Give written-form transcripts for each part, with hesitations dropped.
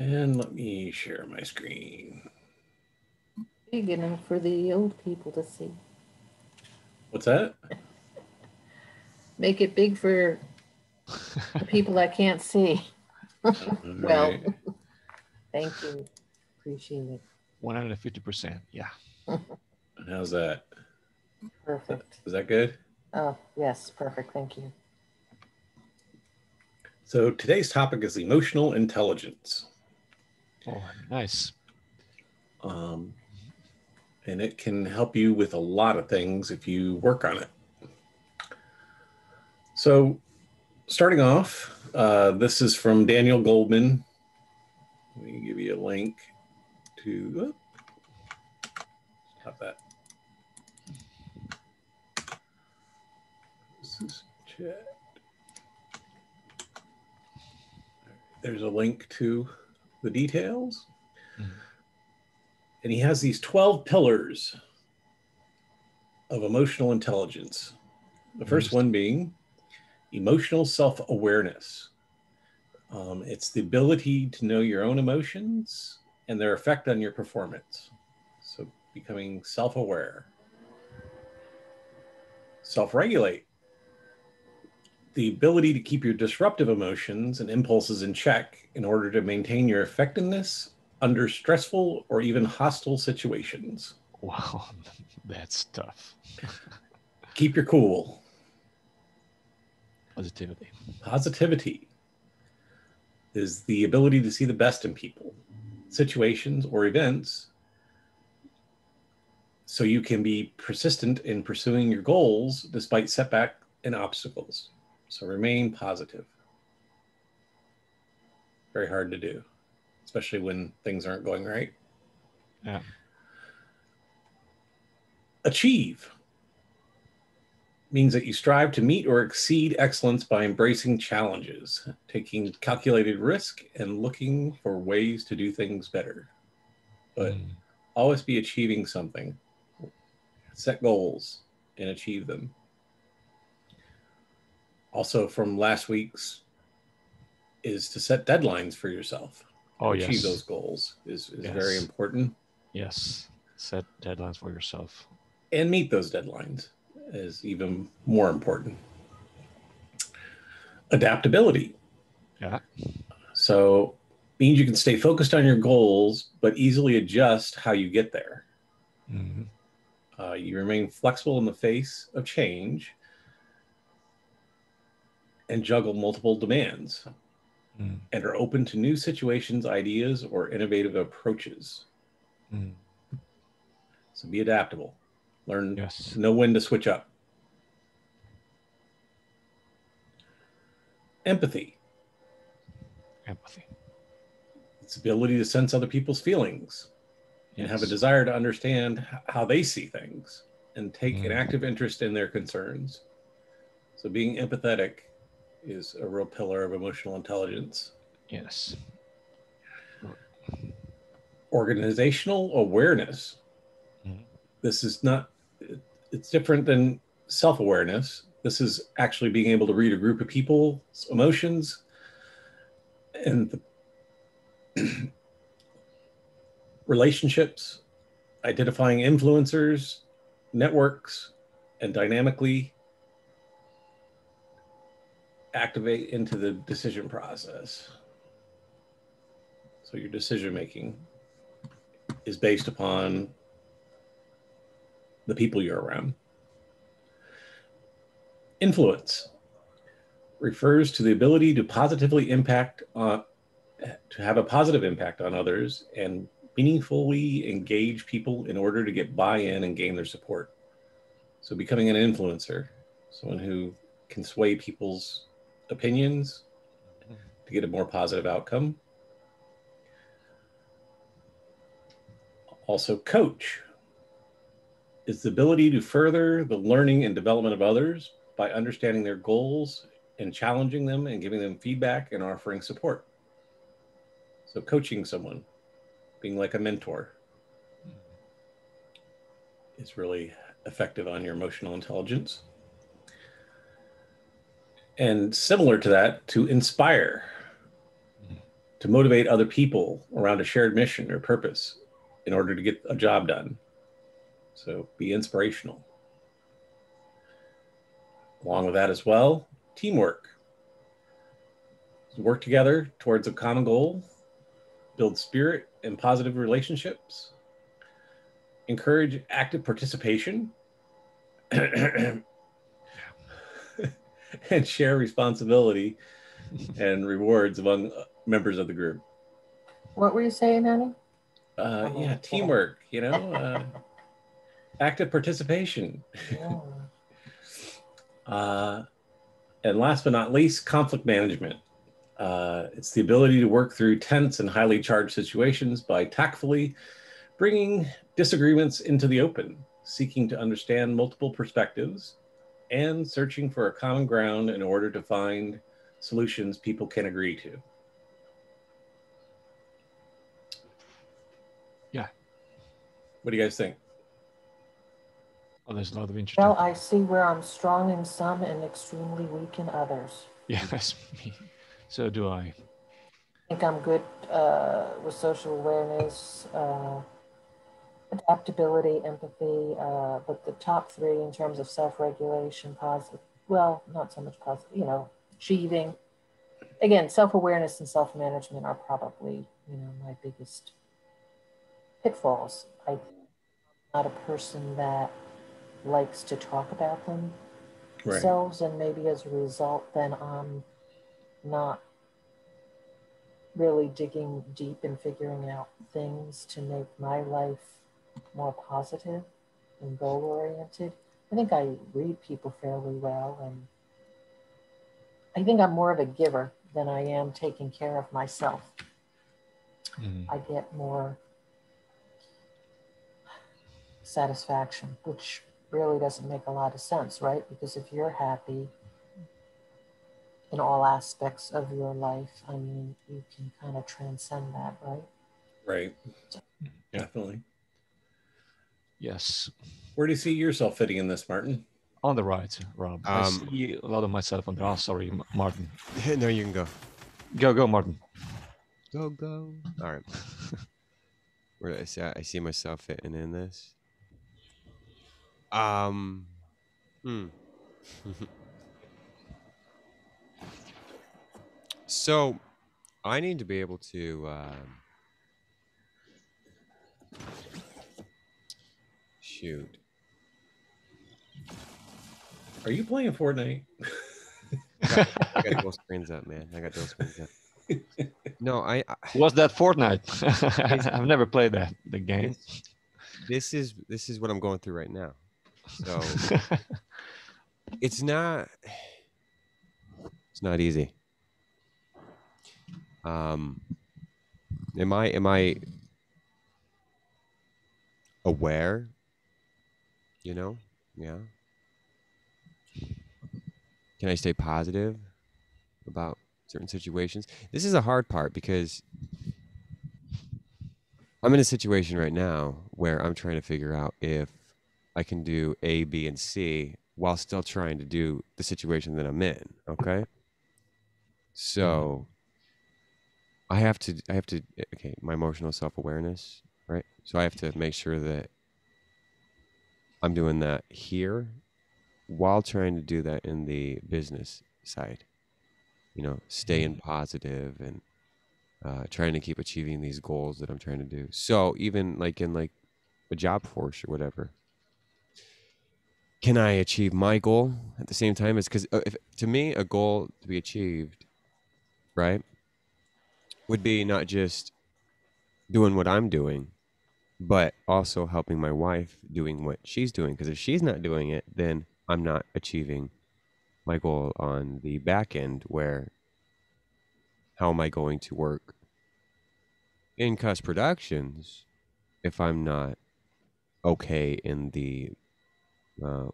And let me share my screen. Big enough for the old people to see. What's that? Make it big for the people that can't see. All Well, right. thank you. Appreciate it. 150%. Yeah. How's that? Perfect. Is that good? Oh, yes, perfect. Thank you. So today's topic is emotional intelligence. Oh, nice. And it can help you with a lot of things if you work on it. So starting off, this is from Daniel Goldman. Let me give you a link to, stop that. This is chat. There's a link to the details. Mm-hmm. And he has these 12 pillars of emotional intelligence. The first one being emotional self-awareness. It's the ability to know your own emotions and their effect on your performance. So becoming self-aware. Self-regulate. The ability to keep your disruptive emotions and impulses in check in order to maintain your effectiveness under stressful or even hostile situations. Wow, that's tough. Keep your cool. Positivity. Positivity is the ability to see the best in people, situations, or events, so you can be persistent in pursuing your goals despite setback and obstacles. So remain positive. Very hard to do, especially when things aren't going right. Yeah. Achieve means that you strive to meet or exceed excellence by embracing challenges, taking calculated risk, and looking for ways to do things better. But always be achieving something. Set goals and achieve them. Also, from last week's is to set deadlines for yourself. Oh, achieve yes. those goals is Yes. very important. Yes. Set deadlines for yourself. And meet those deadlines is even more important. Adaptability. Yeah. So means you can stay focused on your goals, but easily adjust how you get there. Mm-hmm. You remain flexible in the face of change and juggle multiple demands and are open to new situations, ideas, or innovative approaches. So be adaptable. Learn to know when to switch up. Empathy. It's the ability to sense other people's feelings and have a desire to understand how they see things and take an active interest in their concerns. So being empathetic is a real pillar of emotional intelligence. Yes. Organizational awareness. This is not, it's different than self-awareness. This is actually being able to read a group of people's emotions and the relationships, identifying influencers, networks, and dynamically activate into the decision process. So your decision making is based upon the people you're around. Influence refers to the ability to positively impact to have a positive impact on others and meaningfully engage people in order to get buy-in and gain their support. So becoming an influencer, someone who can sway people's opinions to get a more positive outcome. Also, coach is the ability to further the learning and development of others by understanding their goals and challenging them and giving them feedback and offering support. So coaching someone, being like a mentor, is really effective on your emotional intelligence. And similar to that, to inspire. to motivate other people around a shared mission or purpose in order to get a job done. So be inspirational. Along with that as well, teamwork. Work together towards a common goal, build spirit and positive relationships, encourage active participation, and share responsibility and rewards among members of the group. What were you saying, honey? Yeah, teamwork, active participation. Yeah. And last but not least, conflict management. It's the ability to work through tense and highly charged situations by tactfully bringing disagreements into the open, seeking to understand multiple perspectives, and searching for a common ground in order to find solutions people can agree to. Yeah. What do you guys think? Oh, there's a lot of interesting. Well, I see where I'm strong in some and extremely weak in others. Yes, so do I. I think I'm good with social awareness, adaptability, empathy, but the top three in terms of self-regulation, positive, well, not so much positive, achieving. Again, self-awareness and self-management are probably, my biggest pitfalls. I'm not a person that likes to talk about themselves, and maybe as a result, then I'm not really digging deep and figuring out things to make my life more positive and goal oriented. I think I read people fairly well, and I think I'm more of a giver than I am taking care of myself. I get more satisfaction, which really doesn't make a lot of sense, right? Because if you're happy in all aspects of your life, I mean, you can kind of transcend that, right? Right. Definitely. Yes. Where do you see yourself fitting in this, Martin? On the right, Rob. I see a lot of myself on the. Oh, sorry, Martin. No, you can go. Go, Martin. Go. All right. Where do I see myself fitting in this? So I need to be able to shoot. Are you playing Fortnite? I got dual screens up, man. I got dual screens up. No, I Was that Fortnite? I've never played the game. This is what I'm going through right now. So it's not easy. Am I aware? Yeah. Can I stay positive about certain situations? This is a hard part because I'm in a situation right now where I'm trying to figure out if I can do A, B, and C while still trying to do the situation that I'm in. Okay. So I have to, okay, my emotional self-awareness, right? So I have to make sure that I'm doing that here while trying to do that in the business side, staying positive and trying to keep achieving these goals that I'm trying to do. So even like in like a job force or whatever, can I achieve my goal at the same time? Is because to me, a goal to be achieved, right, would be not just doing what I'm doing, but also helping my wife doing what she's doing. Because if she's not doing it, then I'm not achieving my goal on the back end where how am I going to work in Cusp Productions if I'm not okay in the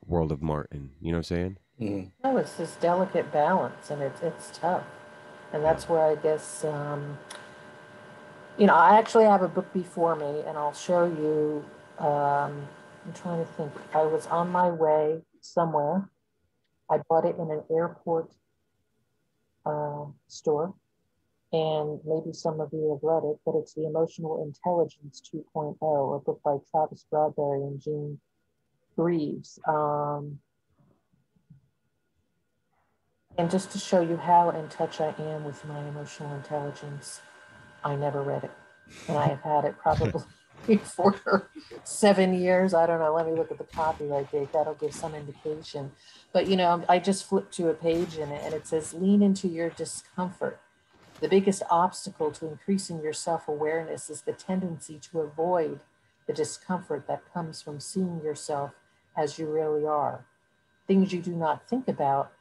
world of Martin? You know what I'm saying? Mm-hmm. No, it's this delicate balance, and it's tough. And that's where I guess, I actually have a book before me, and I'll show you. I'm trying to think. I was on my way somewhere. I bought it in an airport store. And maybe some of you have read it, but it's The Emotional Intelligence 2.0, a book by Travis Bradberry and Jean Greaves. And just to show you how in touch I am with my emotional intelligence, I never read it. And I have had it probably for 7 years. I don't know. Let me look at the copyright date. That'll give some indication. But, you know, I just flipped to a page in it and it says, lean into your discomfort. The biggest obstacle to increasing your self-awareness is the tendency to avoid the discomfort that comes from seeing yourself as you really are. Things you do not think about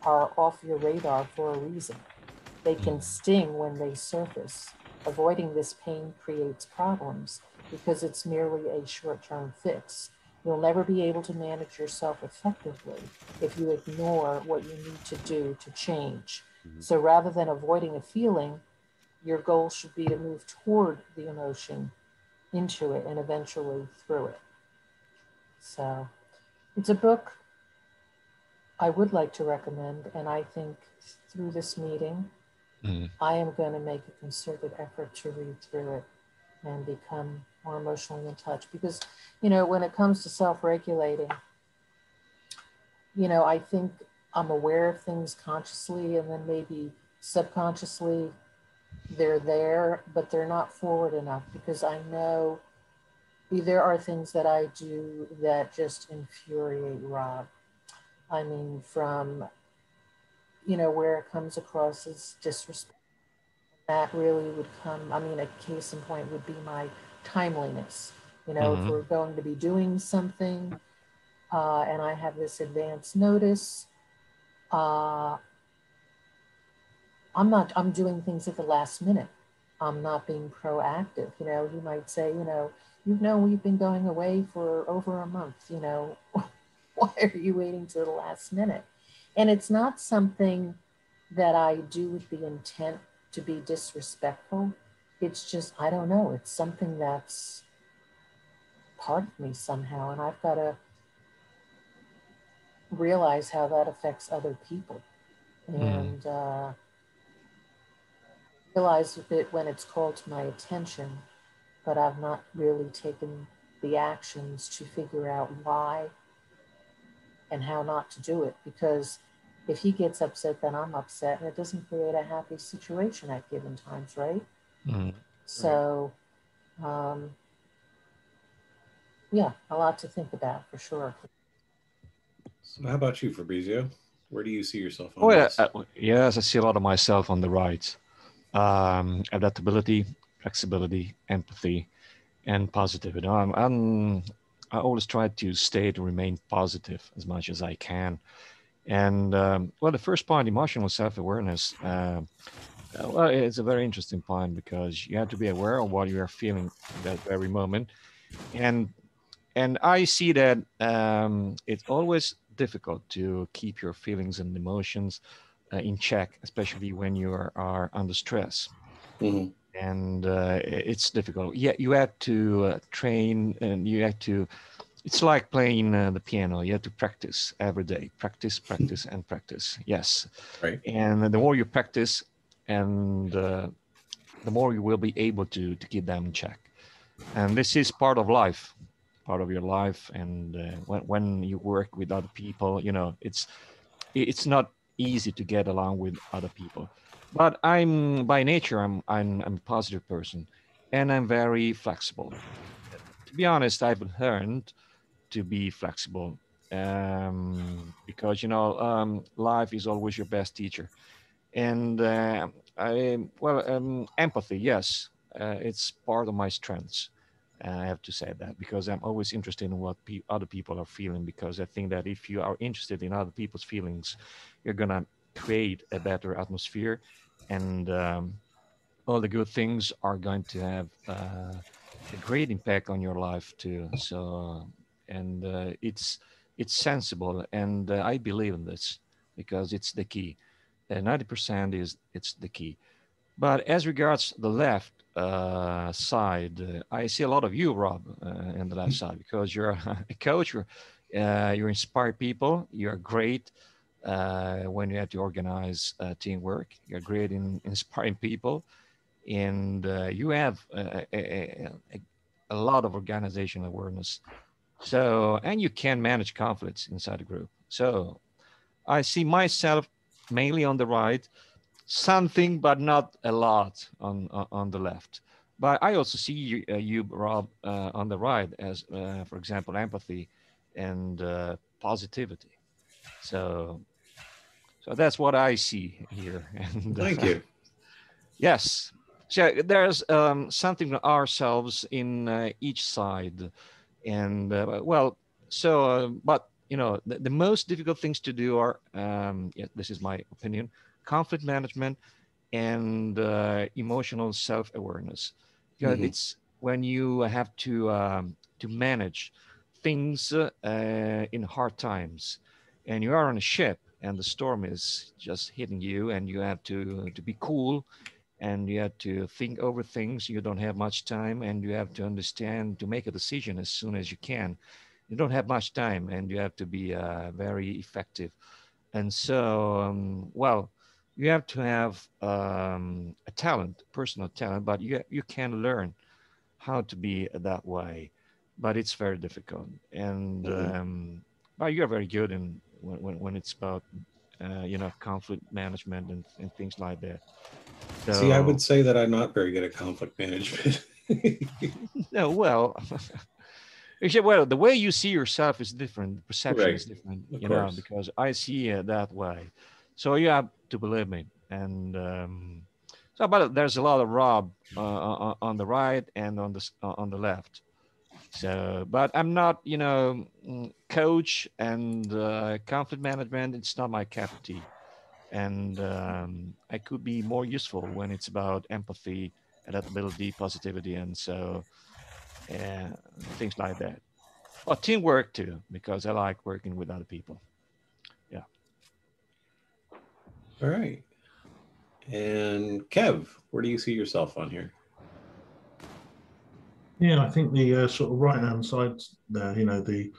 are off your radar for a reason. They can sting when they surface. Avoiding this pain creates problems because it's merely a short-term fix. You'll never be able to manage yourself effectively if you ignore what you need to do to change. So rather than avoiding a feeling, your goal should be to move toward the emotion, into it, and eventually through it. So it's a book I would like to recommend, and I think through this meeting, I am going to make a concerted effort to read through it and become more emotionally in touch. Because, you know, when it comes to self-regulating, you know, I think I'm aware of things consciously and then maybe subconsciously they're there, but they're not forward enough because I know there are things that I do that just infuriate Rob. I mean, from, you know, where it comes across as disrespect. That really would come, I mean, a case in point would be my timeliness. You know, if we're going to be doing something and I have this advance notice, I'm doing things at the last minute. I'm not being proactive. You know, you might say, you know, we've been going away for over a month, you know, why are you waiting till the last minute? And it's not something that I do with the intent to be disrespectful. It's just, I don't know, it's something that's part of me somehow. And I've got to realize how that affects other people. And realize it when it's called to my attention, but I've not really taken the actions to figure out why and how not to do it. Because if he gets upset, then I'm upset, and it doesn't create a happy situation at given times, right? So, yeah, a lot to think about for sure. So how about you, Fabrizio? Where do you see yourself on Oh, this? yes, I see a lot of myself on the right. Adaptability, flexibility, empathy, and positivity. I always try to stay to remain positive as much as I can. And well, the first point, emotional self-awareness, well, it's a very interesting point because you have to be aware of what you are feeling at that very moment. And I see that it's always difficult to keep your feelings and emotions in check, especially when you are under stress. And it's difficult. Yeah, you have to train, and you have to. It's like playing the piano. You have to practice every day. Practice, practice, and practice. Yes. Right. And the more you practice, and the more you will be able to keep them in check. And this is part of life, part of your life. And when you work with other people, you know, it's not easy to get along with other people. But I'm by nature, I'm a positive person, and I'm very flexible. To be honest, I've learned to be flexible because life is always your best teacher. And empathy, yes, it's part of my strengths. I have to say that because I'm always interested in what other people are feeling, because I think that if you are interested in other people's feelings, you're gonna create a better atmosphere, and all the good things are going to have a great impact on your life too. So, and it's sensible, and I believe in this because it's the key. 90% is it's the key. But as regards the left side, I see a lot of you, Rob, in the left side, because you're a coach. You inspire people. You're great. when you have to organize teamwork. You're great in inspiring people, and you have a lot of organizational awareness. So, and you can manage conflicts inside a group. So, I see myself mainly on the right, something, but not a lot on the left. But I also see you, Rob, on the right as, for example, empathy and positivity. So, so that's what I see here. And Thank you. yes, so there's something to ourselves in each side, and well, so but you know, the most difficult things to do are, yeah, this is my opinion, conflict management and emotional self-awareness. Because Mhm. it's when you have to manage things in hard times, and you are on a ship and the storm is just hitting you, and you have to be cool, and you have to think over things. You don't have much time, and you have to understand to make a decision as soon as you can. You don't have much time, and you have to be very effective. And so, well, you have to have a talent, personal talent, but you can learn how to be that way. But it's very difficult. And Mhm. but you're very good in when it's about you know, conflict management and things like that. See, I would So say that I'm not very good at conflict management. no, well, except, well, the way you see yourself is different. The perception Right, is different, of you know, course. because I see it that way. So you have to believe me. And so, but there's a lot of Rob on the right and on the left. So, but I'm not, you know, coach and conflict management. It's not my cup of tea. And I could be more useful when it's about empathy, adaptability, positivity, and so uh, things like that. Well, teamwork too, because I like working with other people. Yeah. All right. And Kev, where do you see yourself on here? Yeah, I think the sort of right hand side there, the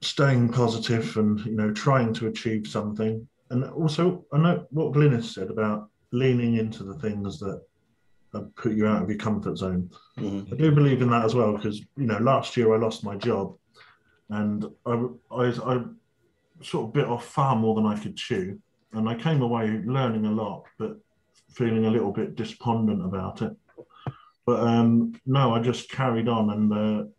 staying positive and trying to achieve something, and also I know what Glynis said about leaning into the things that put you out of your comfort zone. Mhm. I do believe in that as well because last year I lost my job and I sort of bit off far more than I could chew, and I came away learning a lot, but feeling a little bit despondent about it. But no, I just carried on and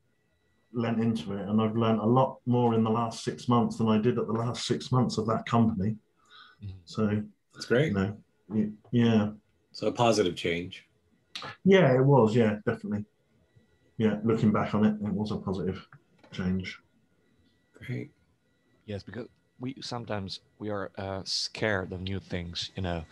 lent into it, and I've learned a lot more in the last 6 months than I did at the last 6 months of that company. So, That's you great. know, yeah, So a positive change. yeah, it was, yeah, definitely. Yeah, looking back on it, it was a positive change. Great. Yes, because we sometimes we are scared of new things. You know,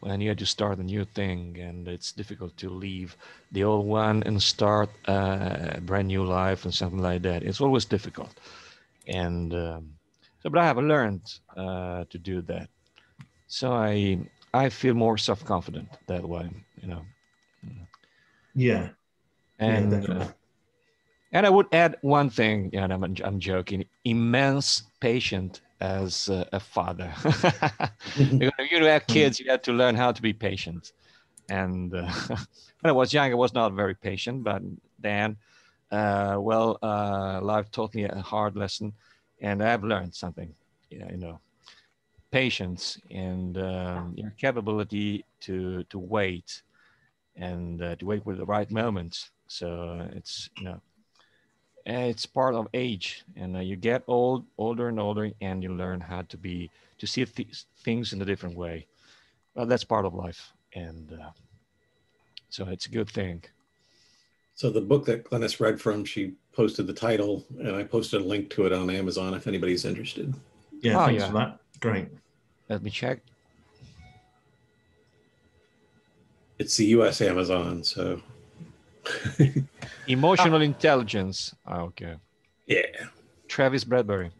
when you have to start a new thing, and it's difficult to leave the old one and start a brand new life and something like that. It's always difficult. And so, but I have learned to do that. So I feel more self confident that way. You know, Yeah, yeah, and definitely. and I would add one thing, and I'm joking, immense patient as a father. Because if you have kids, you have to learn how to be patient. And when I was young, I was not very patient, but then, life taught me a hard lesson, and I've learned something, yeah, you know, patience and your capability to wait and to wait for the right moment. So it's, you know, it's part of age, and you get older and older, and you learn how to be to see things in a different way. Well, that's part of life, and so it's a good thing. So the book that Glennis read from, she posted the title, and I posted a link to it on Amazon if anybody's interested. Yeah, Oh thanks for yeah, that. Great. let me check. It's the U.S. Amazon, so Emotional intelligence. Okay. yeah. Travis Bradbury.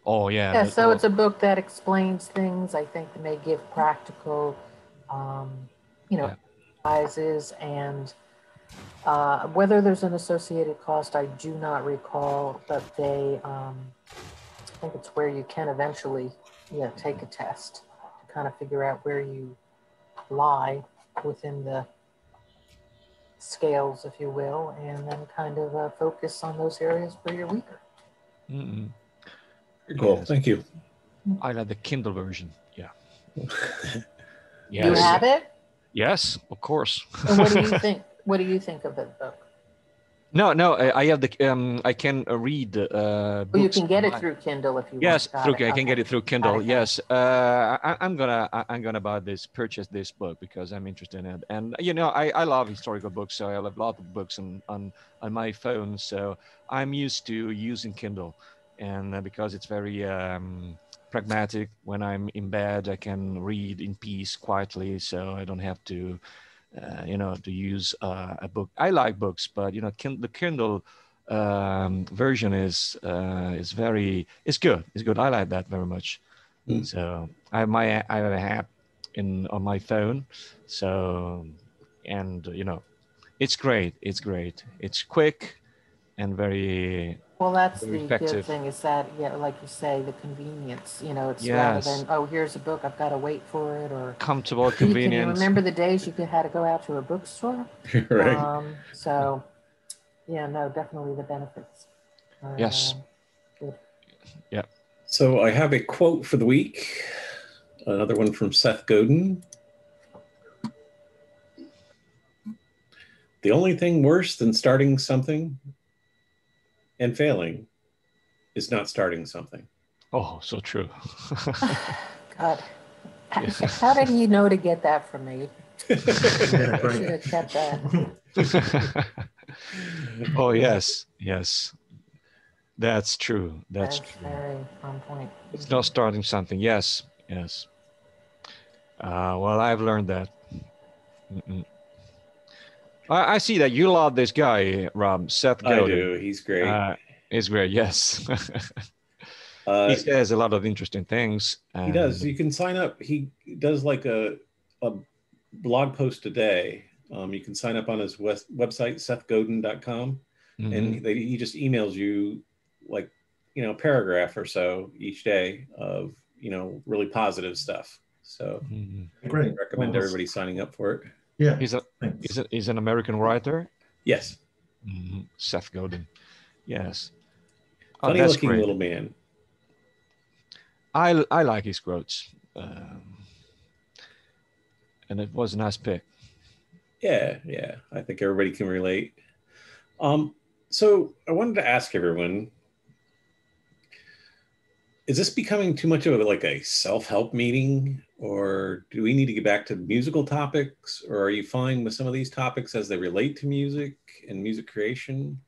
Oh yeah. Yeah, That, so oh, it's a book that explains things. I think may give practical, um, you know, yeah. exercises and Whether there's an associated cost, I do not recall, but they, I think it's where you can eventually, take a test to kind of figure out where you lie within the scales, if you will, and then kind of focus on those areas where you're weaker. Mm-mm. Cool. Yes. Thank you. I like the Kindle version. Yeah. You have it? Yes, of course. And what do you think? What do you think of the book? No, I have the I can read Well, you books can get it online. through Kindle if you Yes, want. through I can get it through Kindle. Got it. Yes, I'm gonna purchase this book because I'm interested in it, and I love historical books, so I have a lot of books on my phone, so I'm used to using Kindle, and because it's very pragmatic. When I'm in bed, I can read in peace quietly, so I don't have to. To use a book. I like books, but the Kindle version is good. It's good. I like that very much. Mm. So I have an app on my phone. So and it's great. It's great. It's quick and very. Well, that's Very the good effective. thing is that, like you say, the convenience, it's rather Yes. than, oh, here's a book, I've got to wait for it, or Comfortable, can you convenient. remember the days you had to go out to a bookstore? Right. So, no, definitely the benefits. Yes. Good. Yeah. So I have a quote for the week. Another one from Seth Godin. The only thing worse than starting something and failing is not starting something. Oh, so true. God. Yeah. How did he know to get that from me? Yeah, I great. should have kept that. Oh, yes. That's true. That's true. Very on point. It's not starting something. Yes. Well, I've learned that. I see that you love this guy, Rob, Seth Godin. I do. He's great. He's great. Yes. He says a lot of interesting things. He does. You can sign up. He does like a blog post a day. You can sign up on his website, sethgodin.com. Mm-hmm. And he just emails you like, a paragraph or so each day of, really positive stuff. So Great. I recommend everybody signing up for it. Yeah. He's an American writer. Yes. Mm-hmm. Seth Godin. Yes. Funny looking little man. I like his quotes. And it was a nice pick. Yeah. I think everybody can relate. So I wanted to ask everyone, is this becoming too much of a self-help meeting, or do we need to get back to musical topics, or are you fine with some of these topics as they relate to music and music creation?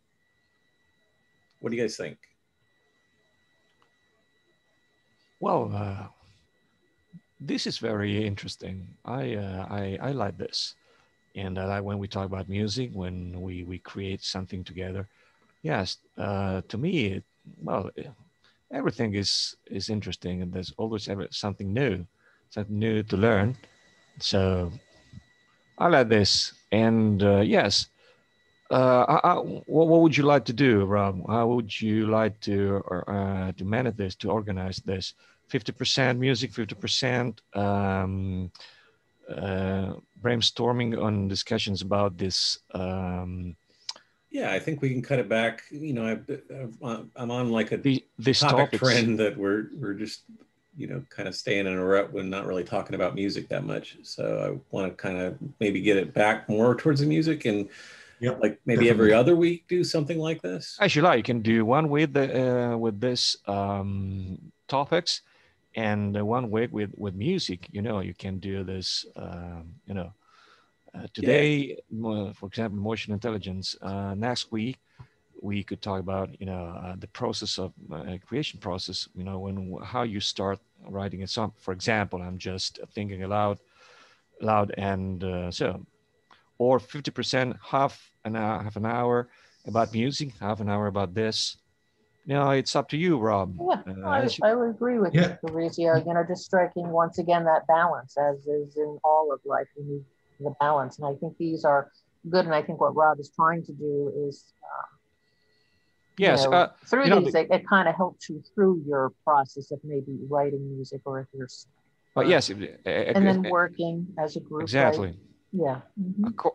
What do you guys think? Well, this is very interesting. I like this, and I like when we talk about music, when we create something together. Yes, to me, everything is interesting, and there's always something new to learn. So I like this, and yes. What would you like to do, Rob? How would you like to manage this, to organize this? 50% music, 50% brainstorming on discussions about this. Yeah, I think we can cut it back. I'm on like this topic topics. trend that we're just kind of staying in a rut when not really talking about music that much. So I want to kind of maybe get it back more towards the music, and maybe definitely. Every other week do something like this. Actually, you can do one week with this topics, and one week with music. You can do this. Today, for example, emotional intelligence. Next week, we could talk about the process of creation process. How you start writing a song. For example, I'm just thinking aloud, and so, or 50%, half an hour about music, half an hour about this. It's up to you, Rob. Yeah, I would agree with you, Fabrizio. Just striking once again that balance, as is in all of life. We need the balance, and I think these are good. And I think what Rob is trying to do is, Yes, through you know, these, it kind of helps you through your process of maybe writing music, or if you're, yes, and then working as a group. exactly. Right? Yeah.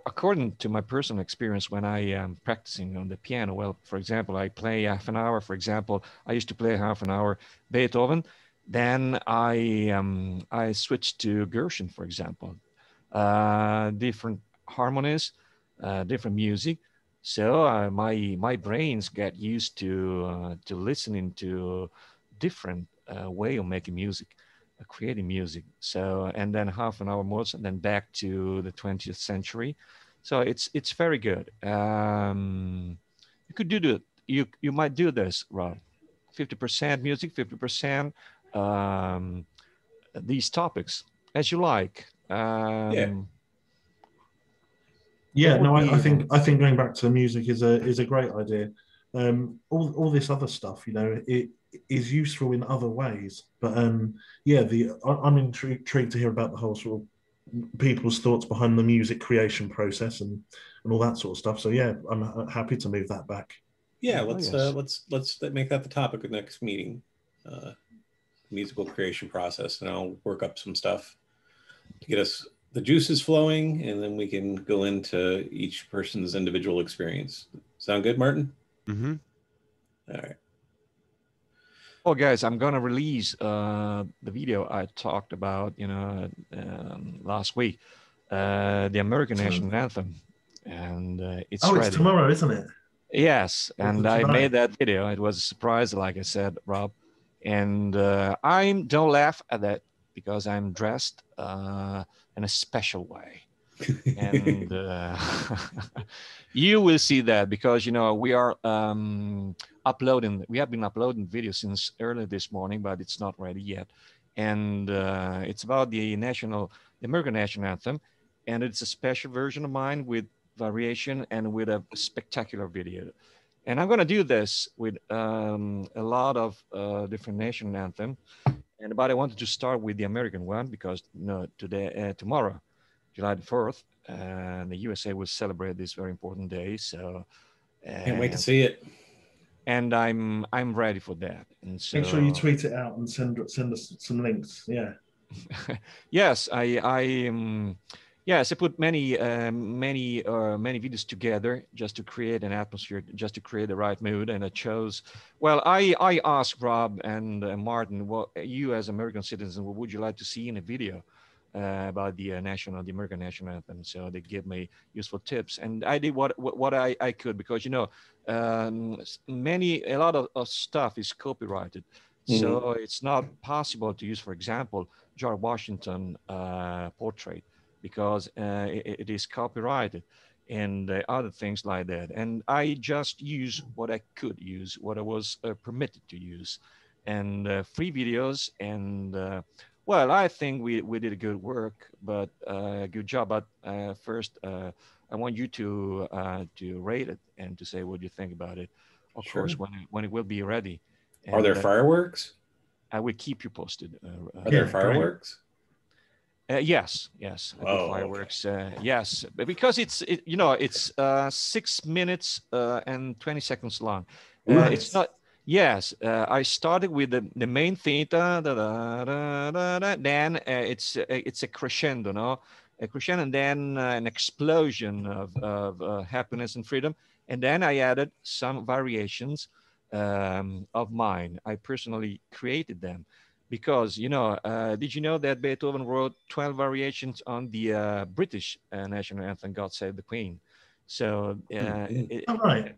According to my personal experience, when I am practicing on the piano, well, for example, I play half an hour. For example, I used to play half an hour Beethoven. Then I switched to Gershwin, for example. Different harmonies, different music. So my brains get used to listening to different way of making music, creating music. So, and then half an hour more, and then back to the 20th century. So it's very good. You could do that. You might do this, Rob. 50% music, 50% these topics, as you like. Yeah, would no, be, I think going back to music is a great idea. All this other stuff, it is useful in other ways. But yeah, I'm intrigued to hear about the whole sort of people's thoughts behind the music creation process and all that sort of stuff. So yeah, I'm happy to move that back. Yeah, Oh, let's yes. let's make that the topic of the next meeting. Musical creation process, and I'll work up some stuff to get us the juices flowing, and then we can go into each person's individual experience. Sound good, Martin? Mm-hmm. All right. Oh, guys, I'm gonna release the video I talked about, last week, the American national anthem, and it's Oh, it's ready. tomorrow, isn't it? Yes, and I Tonight. made that video. It was a surprise, like I said, Rob, and don't laugh at that because I'm dressed in a special way. And you will see that because we are uploading. We have been uploading videos since early this morning, but it's not ready yet. And it's about the American national anthem, and it's a special version of mine with variation and with a spectacular video. And I'm going to do this with a lot of different national anthem. But I wanted to start with the American one because tomorrow, July the 4th, the USA will celebrate this very important day. So can't wait to see it. And I'm ready for that. And so make sure you tweet it out and send us some links. Yeah. Yes, yes, I put many videos together just to create an atmosphere, just to create the right mood, and I chose. Well, I asked Rob and Martin, what you as American citizens, what would you like to see in a video about the American national anthem? So they give me useful tips, and I did what I could because a lot of stuff is copyrighted. So it's not possible to use, for example, George Washington portrait because it is copyrighted and other things like that. And I just use what I could use, what I was permitted to use, and free videos. And well, I think we did a good work, but good job. But first, I want you to rate it and to say what you think about it. Of course, when it will be ready. And, are there fireworks? I will keep you posted. Are there fireworks? Yes, I do fireworks. Yes, because it's 6 minutes and 20 seconds long. Nice. It's not. Yes, I started with the main theme. Then it's a crescendo, no? A crescendo, and then an explosion of happiness and freedom. And then I added some variations of mine. I personally created them because, did you know that Beethoven wrote 12 variations on the British national anthem, God Save the Queen? So, right.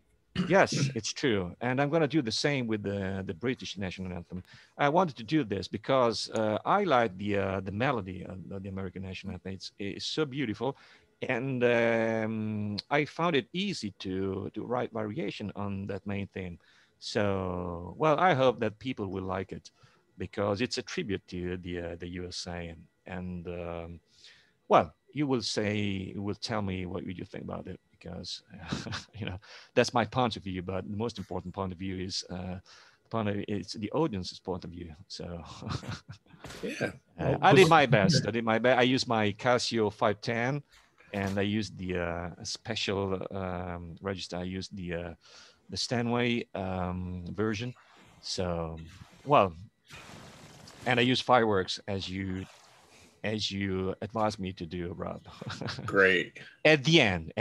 Yes, it's true. And I'm going to do the same with the British national anthem. I wanted to do this because I like the melody of the American national anthem. It's so beautiful. And I found it easy to write variation on that main theme. So, well, I hope that people will like it because it's a tribute to the USA. And well, you will tell me what you think about it because that's my point of view. But the most important point of view is it's the audience's point of view. So yeah, I did my best. I used my Casio 510 and I used the special register. I used the Stanway version. So, well, and I use fireworks as you advised me to do, Rob. Great. At the end,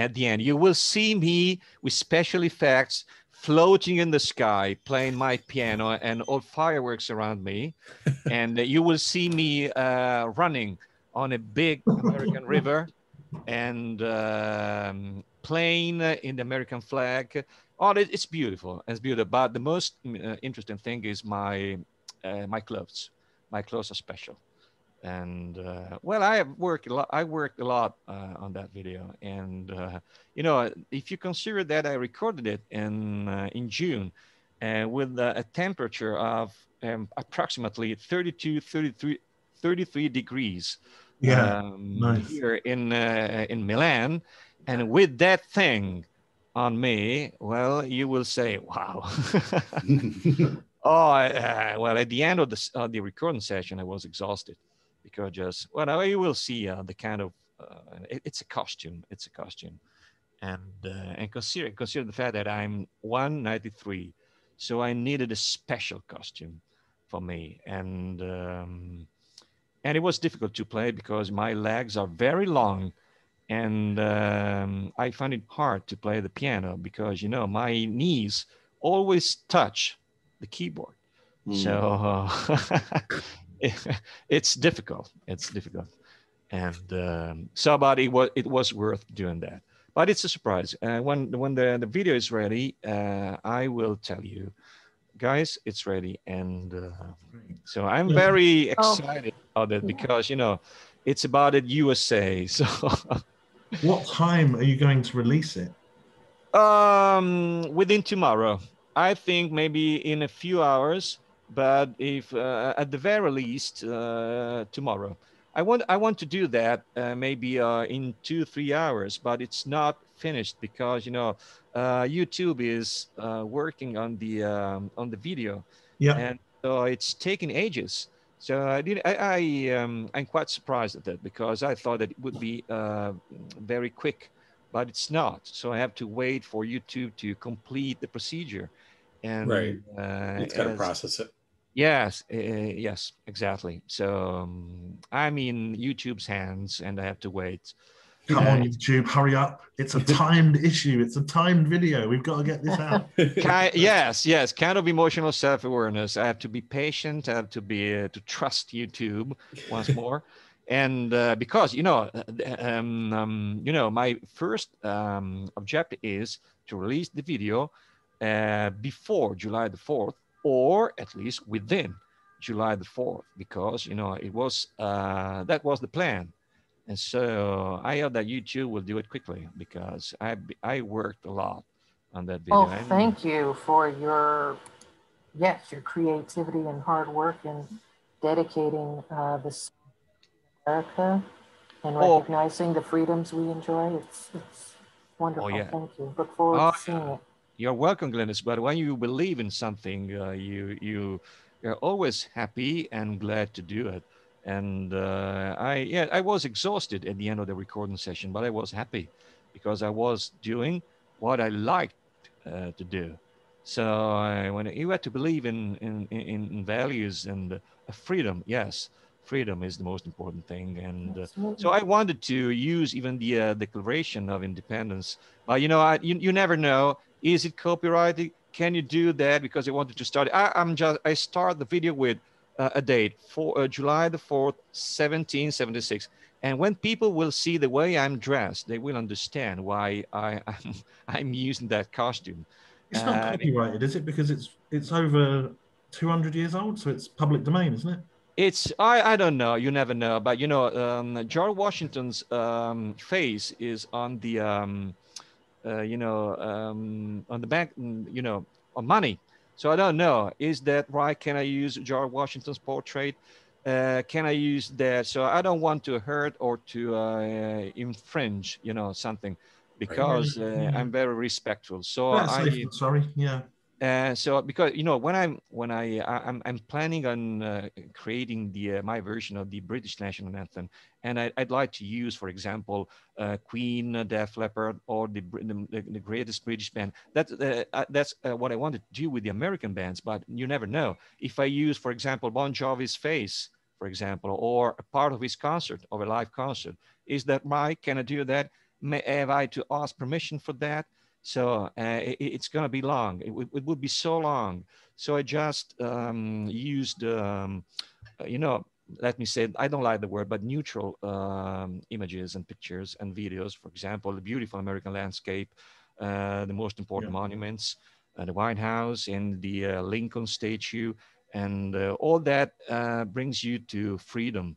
you will see me with special effects floating in the sky, playing my piano and all fireworks around me. And you will see me running on a big American river and playing in the American flag. Oh, it's beautiful. It's beautiful. But the most interesting thing is my clothes. My clothes are special. And well, I have worked a lot. I worked a lot on that video, and you know, if you consider that I recorded it in June, with a temperature of approximately 32, 33 degrees Yeah, nice. here in Milan, and with that thing on me, well, you will say, "Wow." Oh, well, at the end of the recording session, I was exhausted because just, well, now you will see the kind of, it's a costume. It's a costume. And consider the fact that I'm 193. So I needed a special costume for me. And it was difficult to play because my legs are very long. And I find it hard to play the piano because, you know, my knees always touch the keyboard. So it's difficult. It's difficult. And so, but it was worth doing that. But it's a surprise. When the video is ready, I will tell you, guys, it's ready. And so I'm very excited about it because, you know, it's about the USA. So What time are you going to release it? within tomorrow. I think maybe in a few hours, but if at the very least tomorrow. I want to do that maybe in 2 3 hours, but it's not finished because you know YouTube is working on the video, Yeah. and so it's taking ages. So I'm quite surprised at that because I thought that it would be very quick, but it's not. So I have to wait for YouTube to complete the procedure. Right. And It's got to process it. yes, yes, exactly. So I'm in YouTube's hands, and I have to wait. Come on, YouTube, hurry up. It's a timed issue. It's a timed video. We've got to get this out. Yes, kind of emotional self-awareness. I have to be patient. I have to be to trust YouTube once more, and because you know, my first objective is to release the video before July the 4th, or at least within July the 4th, because you know it was that was the plan. And so I hope that YouTube will do it quickly because I worked a lot on that video. Oh, thank you for your creativity and hard work in dedicating this America and recognizing the freedoms we enjoy. It's wonderful. Oh, yeah. Thank you. Look forward to seeing it. You're welcome, Glennis. But when you believe in something, you're always happy and glad to do it. And I was exhausted at the end of the recording session, but I was happy because I was doing what I liked to do. So when you have to believe in values and freedom, yes, freedom is the most important thing. And so I wanted to use even the Declaration of Independence. But you know, you never know. Is it copyrighted? Can you do that? Because I wanted to start. I start the video with a date for July the 4th, 1776. And when people will see the way I'm dressed, they will understand why I'm using that costume. It's not copyrighted, is it? Because it's over 200 years old, so it's public domain, isn't it? It's I don't know. You never know. But you know, George Washington's face is on the on the bank, you know, on money. So I don't know. Is that right? Can I use George Washington's portrait? Can I use that? So I don't want to hurt or to infringe, you know, something, because I'm very respectful. So That's safe, sorry, yeah. So because I'm planning on creating my version of the British national anthem, and I'd like to use, for example, Queen, Def Leppard, or the greatest British band. That's what I wanted to do with the American bands. But you never know. If I use, for example, Bon Jovi's Face, for example, or a part of his concert, of a live concert, is that right? Can I do that? Have I to ask permission for that? So it's going to be long. It would be so long. So I just used, let me say, I don't like the word, but neutral images and pictures and videos. For example, the beautiful American landscape, the most important monuments, the White House and the Lincoln statue, and all that brings you to freedom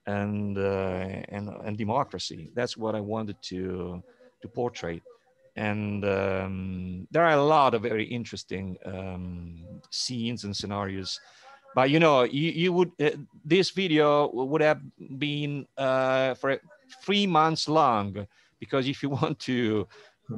and democracy. That's what I wanted to portray. And there are a lot of very interesting scenes and scenarios. But you would this video would have been for 3 months long, because if you want to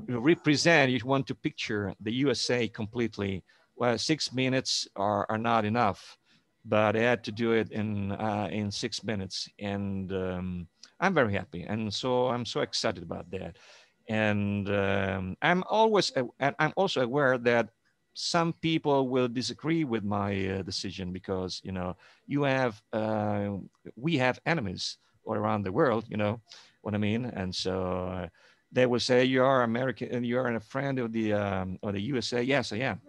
represent, you want to picture the USA completely, well, 6 minutes are not enough. But I had to do it in 6 minutes, and I'm very happy, and so I'm so excited about that. And I'm also aware that some people will disagree with my decision, because we have enemies all around the world, what I mean. And so they will say, you are American and you are a friend of the USA. Yes, I am.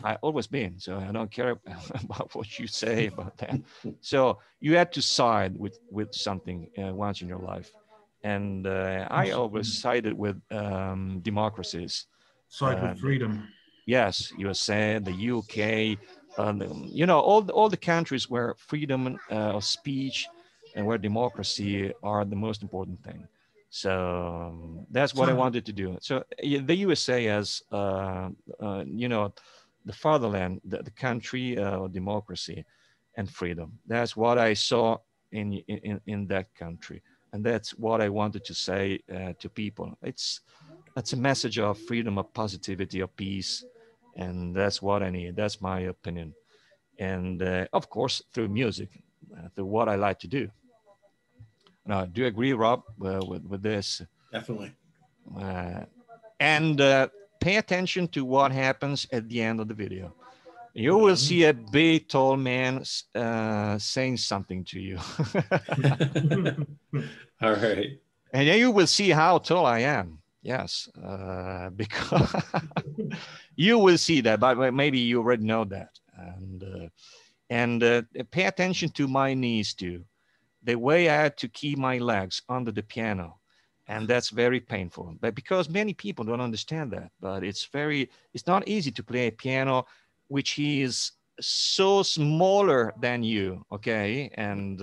I always been, so I don't care about what you say about that. So you had to side with something once in your life. And I always sided with democracies. Side with freedom. Yes, USA, the UK, all the countries where freedom of speech and where democracy are the most important thing. So that's what I wanted to do. So the USA as the fatherland, the country of democracy and freedom. That's what I saw in that country. And that's what I wanted to say to people. That's a message of freedom, of positivity, of peace. And that's what I need. That's my opinion. And of course, through music, through what I like to do. Now, do you agree, Rob, with this? Definitely. And pay attention to what happens at the end of the video. You will see a big, tall man saying something to you. All right. And then you will see how tall I am. Yes, because you will see that, but maybe you already know that. And pay attention to my knees too. The way I had to keep my legs under the piano. And that's very painful, but because many people don't understand that, but it's not easy to play a piano which is so smaller than you. Okay. And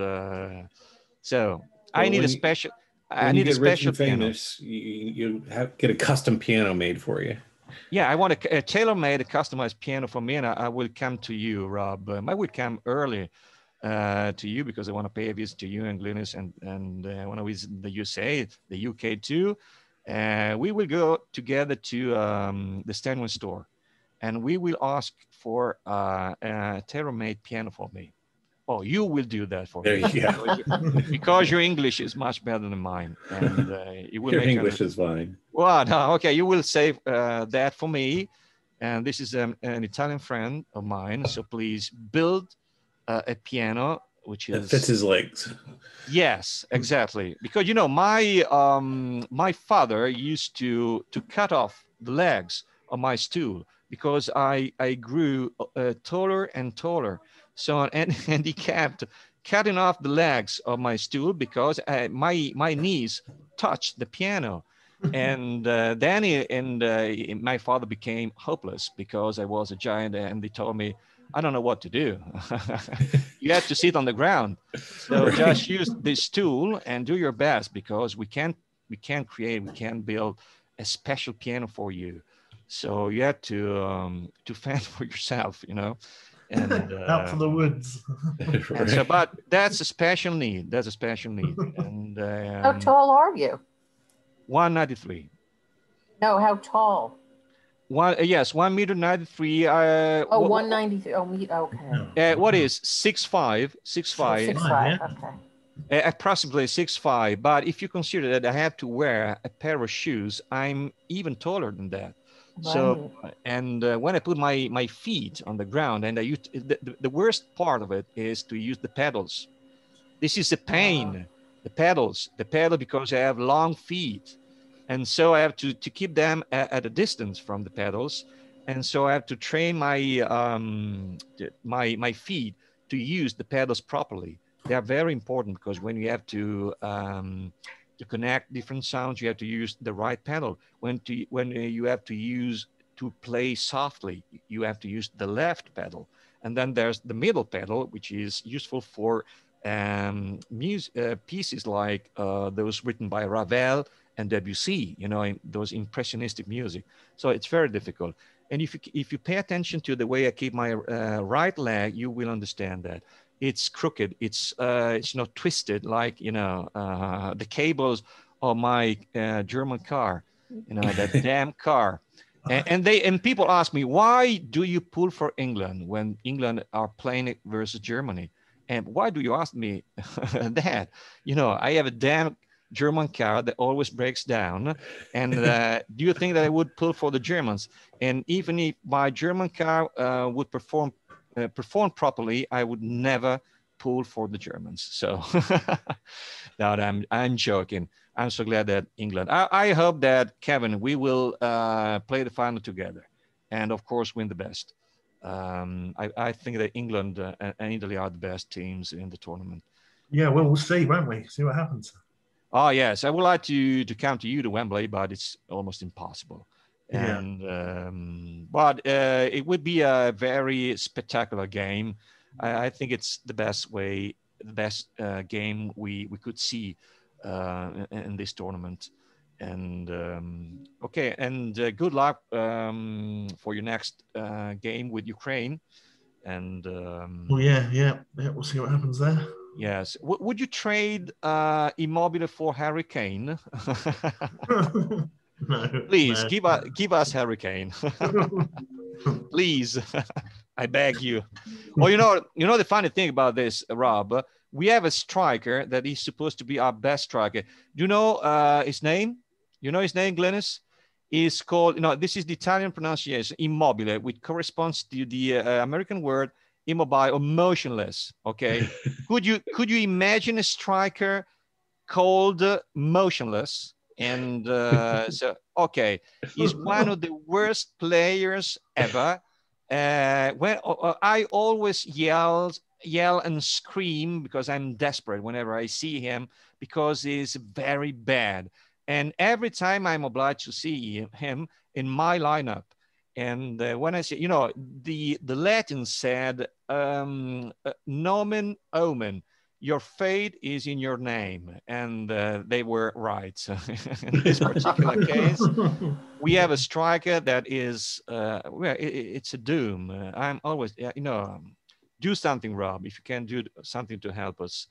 so I need a special, I need a special piano. You get a custom piano made for you. Yeah, I want a tailor-made, a customized piano for me, and I will come to you, Rob. I will come early to you because I want to pay a visit to you and Glynis, and I want to visit the USA, the UK too. We will go together to the Steinway store, and we will ask for a tailor-made piano for me. Oh, you will do that for me. There you go. Because your English is much better than mine, and it will your make English is fine. Well, no, okay, you will save that for me. And this is an Italian friend of mine, so please build a piano which is that fits his legs. Yes, exactly. Because my father used to cut off the legs of my stool because I grew taller and taller. So and he kept cutting off the legs of my stool because my knees touched the piano. And then my father became hopeless because I was a giant, and they told me, I don't know what to do. You have to sit on the ground. So right. Just use this tool and do your best, because we can't build a special piano for you. So you have to fend for yourself, and out for the woods. Right. And so, but that's a special need. That's a special need. And how tall are you? 193. No, how tall? Yes, 1 meter 93. Oh, 193. Oh, okay. What is 6'5"? 6'5". 6'5". yeah. Okay. Approximately 6'5". But if you consider that I have to wear a pair of shoes, I'm even taller than that. So, Right. and when I put my feet on the ground, and I use the worst part of it is to use the pedals. This is a pain. The pedal, because I have long feet, and so I have to keep them at a distance from the pedals, and so I have to train my feet to use the pedals properly. They are very important because when you have to connect different sounds, you have to use the right pedal. When you have to play softly, you have to use the left pedal, and then there's the middle pedal, which is useful for pieces like those written by Ravel and Debussy, those impressionistic music. So it's very difficult. And if you pay attention to the way I keep my right leg, you will understand that it's crooked. It's not twisted like the cables of my German car, that damn car. And people ask me, why do you pull for England when England are playing it versus Germany? And why do you ask me that? I have a damn German car that always breaks down. And do you think that I would pull for the Germans? And even if my German car would perform properly, I would never pull for the Germans. So no, I'm joking. I'm so glad that England. I hope that, Kevin, we will play the final together, and of course win the best. I think that England and Italy are the best teams in the tournament. Yeah, well, we'll see, won't we? See what happens. Oh yes, I would like to come to you to Wembley, but it's almost impossible. And but it would be a very spectacular game. I think it's the best game we could see in this tournament. And okay, and good luck for your next game with Ukraine. And well, yeah, we'll see what happens there. yes, would you trade Immobile for Harry Kane? No, Please no. give us Harry Kane. Please, I beg you. Oh, you know the funny thing about this, Rob, we have a striker that is supposed to be our best striker. Do you know his name? You know his name, Glennis? Is called, this is the Italian pronunciation, Immobile, which corresponds to the American word immobile or motionless. Okay. Could you imagine a striker called motionless? And so, okay, he's one of the worst players ever. When I always yell and scream because I'm desperate whenever I see him, because he's very bad. And every time I'm obliged to see him in my lineup, and when I say, the Latin said, nomen omen, your fate is in your name. And they were right. In this particular case, we have a striker that is, it's a doom. I'm always, do something, Rob, if you can do something to help us.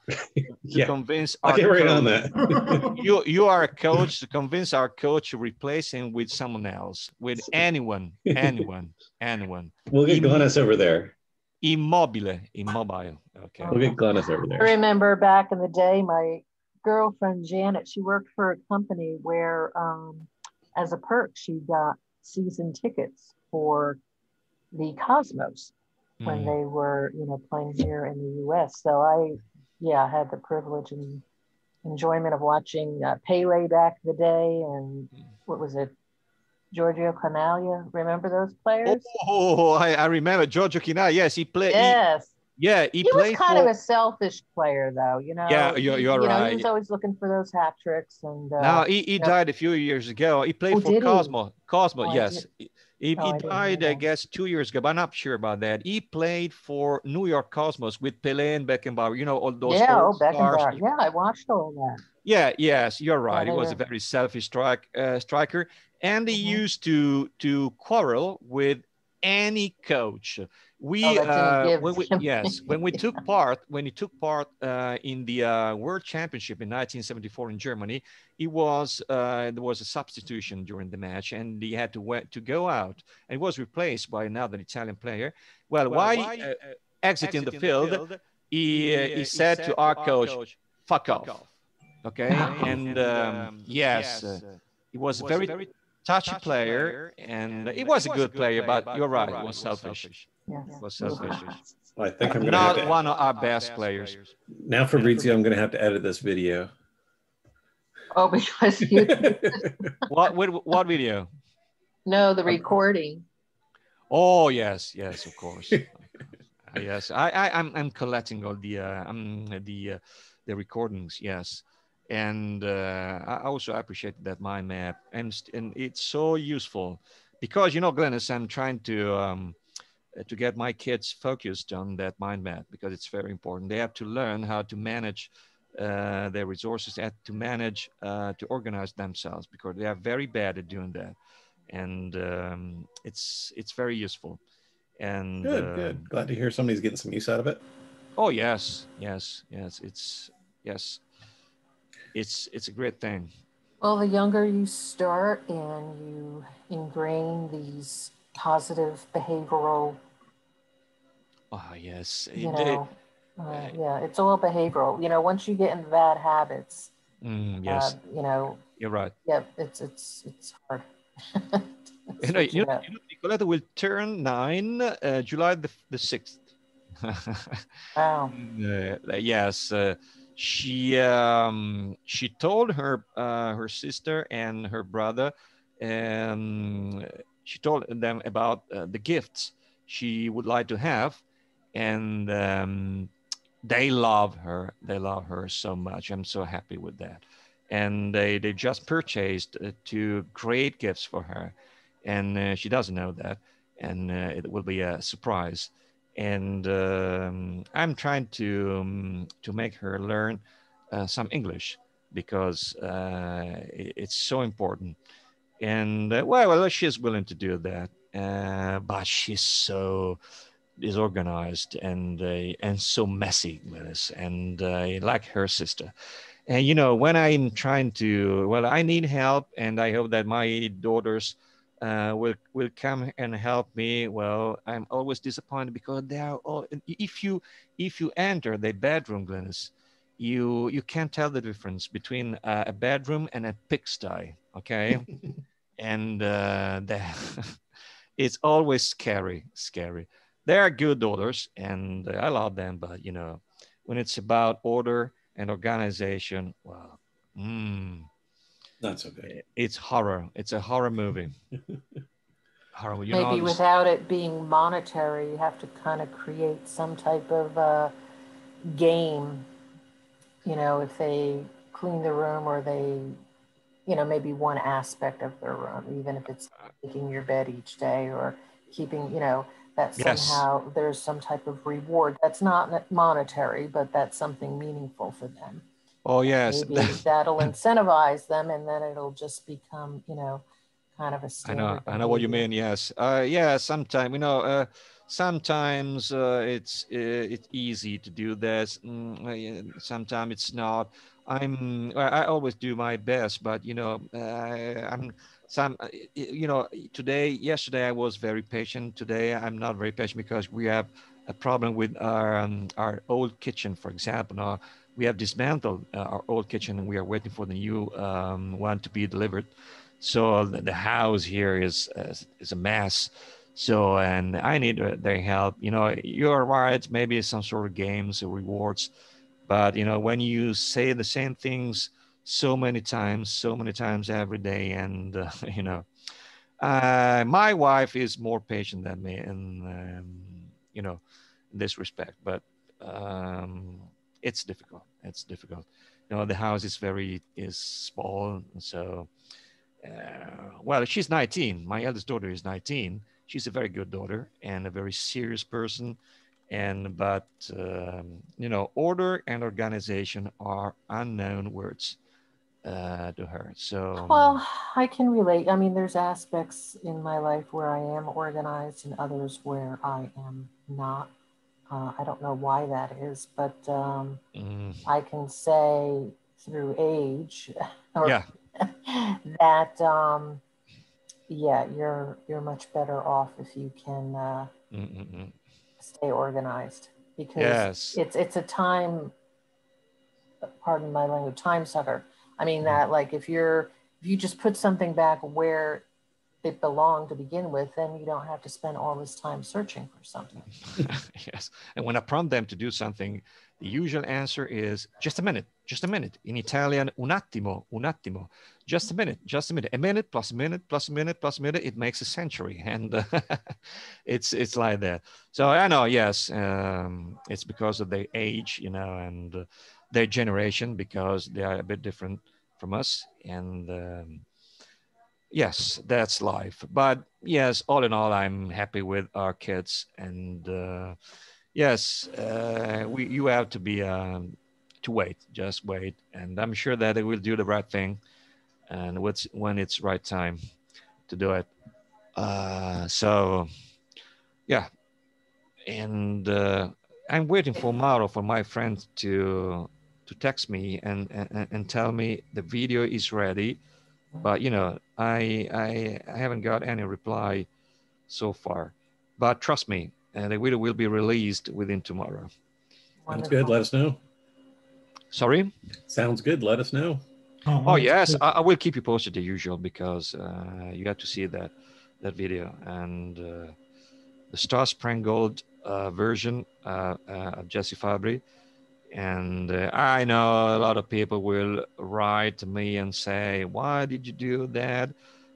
To convince our get right on coach. that. You are a coach, to convince our coach to replace him with someone else, with anyone. We'll get Glennis over there. Immobile. Okay. We'll get Glennis over I there. remember back in the day, my girlfriend Janet, she worked for a company where, as a perk, she got season tickets for the Cosmos when they were, playing here in the U.S. So I had the privilege and enjoyment of watching Pele back in the day, and what was it, Giorgio Canaglia? Remember those players? Oh, I remember Giorgio Canaglia. Yes, he played. Yes. He was played kind of a selfish player, though. Yeah, you're right. He was always looking for those hat tricks. And now he died a few years ago. He played for Cosmo. Cosmo, yes. He died, I guess, 2 years ago, but I'm not sure about that. He played for New York Cosmos with Pelé and Beckenbauer. All those Beckenbauer. Yeah, I watched all that. Yeah, yes, you're right. He was a very selfish striker, and he used to quarrel with any coach. When he took part in the World Championship in 1974 in Germany, there was a substitution during the match, and he had to go out, and he was replaced by another Italian player. Well, why exiting the field? He said to our coach, "Fuck off." Okay, and yes, he was a very touchy player, and he was a good player, but you're right, he was selfish. Yes. Was selfish. Well, I think I'm going to Not have to, one of our best players. now Fabrizio, I'm going to have to edit this video. Oh, because you What video? know the recording. Oh yes, of course. Yes, I'm collecting all the recordings. Yes, and I also appreciate that mind map, and it's so useful because Glennis, I'm trying to get my kids focused on that mind map because it's very important. They have to learn how to manage their resources, to manage to organize themselves because they are very bad at doing that, and it's very useful. And good. Glad to hear somebody's getting some use out of it. Oh yes. It's a great thing. Well, the younger you start and you ingrain these positive behavioral, yes, yeah, it's all behavioral. Once you get into bad habits, yes, you're right. Yeah, it's hard. Nicoletta will turn 9 July the 6th. Wow. Yes, she told her sister and her brother, she told them about the gifts she would like to have, and they love her. They love her so much. I'm so happy with that. And they just purchased 2 great gifts for her, and she doesn't know that, and it will be a surprise. And I'm trying to make her learn some English because it's so important. And well, she's willing to do that, but she's so disorganized and so messy with us, and like her sister. And when I'm trying to, well, I need help, and I hope that my daughters will come and help me. Well, I'm always disappointed because they are all. If you enter the bedroom, Glennis, you can't tell the difference between a bedroom and a pigsty. Okay, and it's always scary. They are good daughters, and I love them, but when it's about order and organization, well, not so good. It's horror. It's a horror movie. Horror. Maybe without it being monetary, you have to kind of create some type of game. If they clean the room or they, maybe one aspect of their room, even if it's making your bed each day or keeping, that somehow there's some type of reward that's not monetary, but that's something meaningful for them. Oh yes, maybe that'll incentivize them, and then it'll just become, kind of a standard. I know what you mean. Yes, sometimes sometimes it's easy to do this. Sometimes it's not. I always do my best, but yesterday I was very patient. Today I'm not very patient because we have a problem with our old kitchen, for example. Now we have dismantled our old kitchen, and we are waiting for the new one to be delivered. So the house here is a mess. So, and I need their help. You're right. Maybe some sort of games or rewards, but when you say the same things so many times every day, and my wife is more patient than me, and in this respect. But it's difficult. The house is small, so. Well, she's 19. My eldest daughter is 19. She's a very good daughter and a very serious person. But order and organization are unknown words. to her. So Well, I can relate. I mean, there's aspects in my life where I am organized and others where I am not. I don't know why that is, but I can say through age or yeah. that yeah, you're much better off if you can stay organized because Yes. it's a time, pardon my language, time sucker. I mean that like if you just put something back where it belonged to begin with, then you don't have to spend all this time searching for something. Yes. And when I prompt them to do something, the usual answer is just a minute, just a minute. In Italian, un attimo, un attimo. Just a minute, just a minute. A minute plus a minute plus a minute plus a minute, it makes a century. And it's like that. So I know, yes, it's because of their age, you know, and their generation, because they are a bit different from us. And yes, that's life. But yes, all in all, I'm happy with our kids. And yes, you have to be to wait, just wait, and I'm sure that they will do the right thing, and when it's right time to do it. So yeah, and I'm waiting for Mauro, for my friend, to text me and tell me the video is ready. But you know, I haven't got any reply so far. But trust me, the video will be released within tomorrow. Sounds good. Let us know. Sorry? Sounds good. Let us know. Oh yes, I will keep you posted the usual, because you have to see that video, and the Star Spangled version of Jesse Fabry. And I know a lot of people will write to me and say, why did you do that?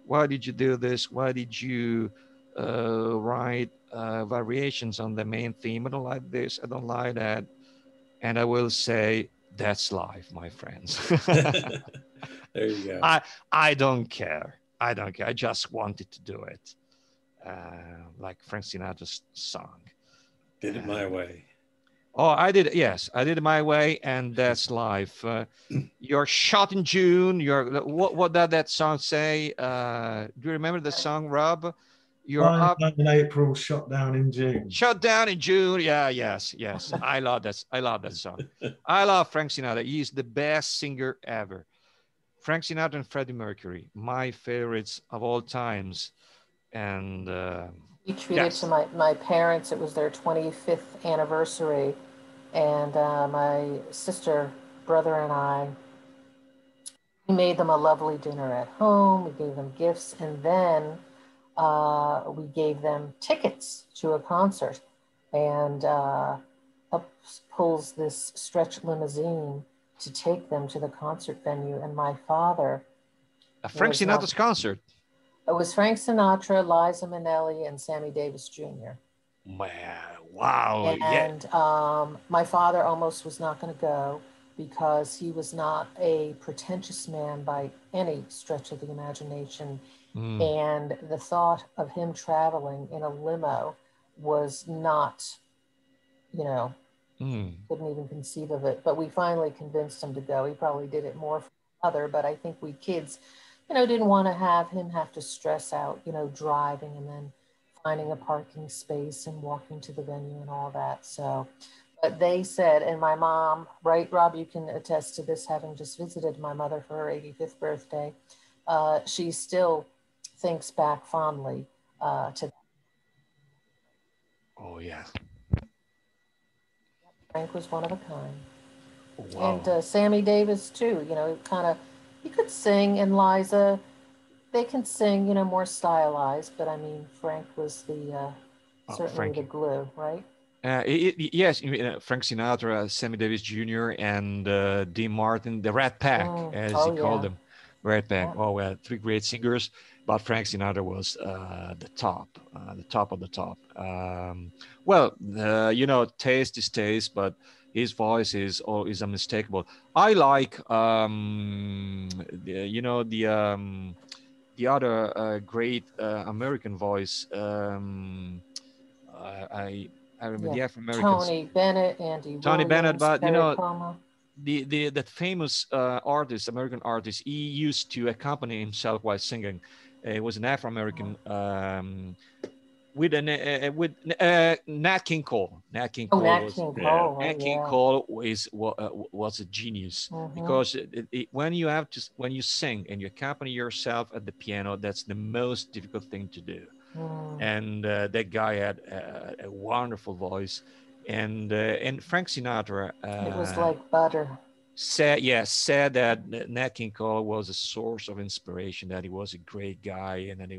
Why did you do this? Why did you write variations on the main theme? I don't like this. I don't like that. And I will say, that's life, my friends. There you go. I don't care. I don't care. I just wanted to do it. Like Frank Sinatra's song. Did it my way. Oh, I did. Yes, I did it my way, and that's life. You're shot in June. What did that song say? Do you remember the song, Rob? You're up in April, shot down in June. shut down in June. Yeah, yes. I love that. I love that song. I love Frank Sinatra. He's the best singer ever. Frank Sinatra and Freddie Mercury, my favorites of all times. And We treated to my parents, it was their 25th anniversary, and my sister, brother, and I, we made them a lovely dinner at home. We gave them gifts, and then we gave them tickets to a concert. And up pulls this stretch limousine to take them to the concert venue. And my father, a Frank Sinatra's concert. It was Frank Sinatra, Liza Minnelli, and Sammy Davis Jr. Wow. And my father almost was not going to go because he was not a pretentious man by any stretch of the imagination. And the thought of him traveling in a limo was not, you know, couldn't even conceive of it. But we finally convinced him to go. He probably did it more for mother, but I think we kids, you know, didn't want to have him have to stress out, you know, driving and then finding a parking space and walking to the venue and all that. So, but they said, and my mom, right, Rob, you can attest to this, having just visited my mother for her 85th birthday. She still thinks back fondly to that. Oh, yeah. Frank was one of a kind. Wow. And Sammy Davis, too, you know, kind of, he could sing, and Liza, they can sing, you know, more stylized, but I mean, Frank was the certainly the glue, right? Yes, Frank Sinatra, Sammy Davis Jr., and Dean Martin, the Rat Pack, as he called them. Rat Pack. Yeah. Oh, well, three great singers, but Frank Sinatra was the top of the top. Well, you know, taste is taste, but his voice is unmistakable. I like, you know, the other great American voice. I remember the Afro-Americans. Tony Bennett, Andy Tony Williams, Bennett, but you know, Coma. that famous artist, American artist, he used to accompany himself while singing. It was an Afro-American with Nat King Cole. Nat King Cole Nat was King Cole. Nat King Yeah. Cole was a genius because when you sing and you accompany yourself at the piano, that's the most difficult thing to do. And that guy had a wonderful voice, and Frank Sinatra. It was like butter. Said that Nat King Cole was a source of inspiration, that he was a great guy, and that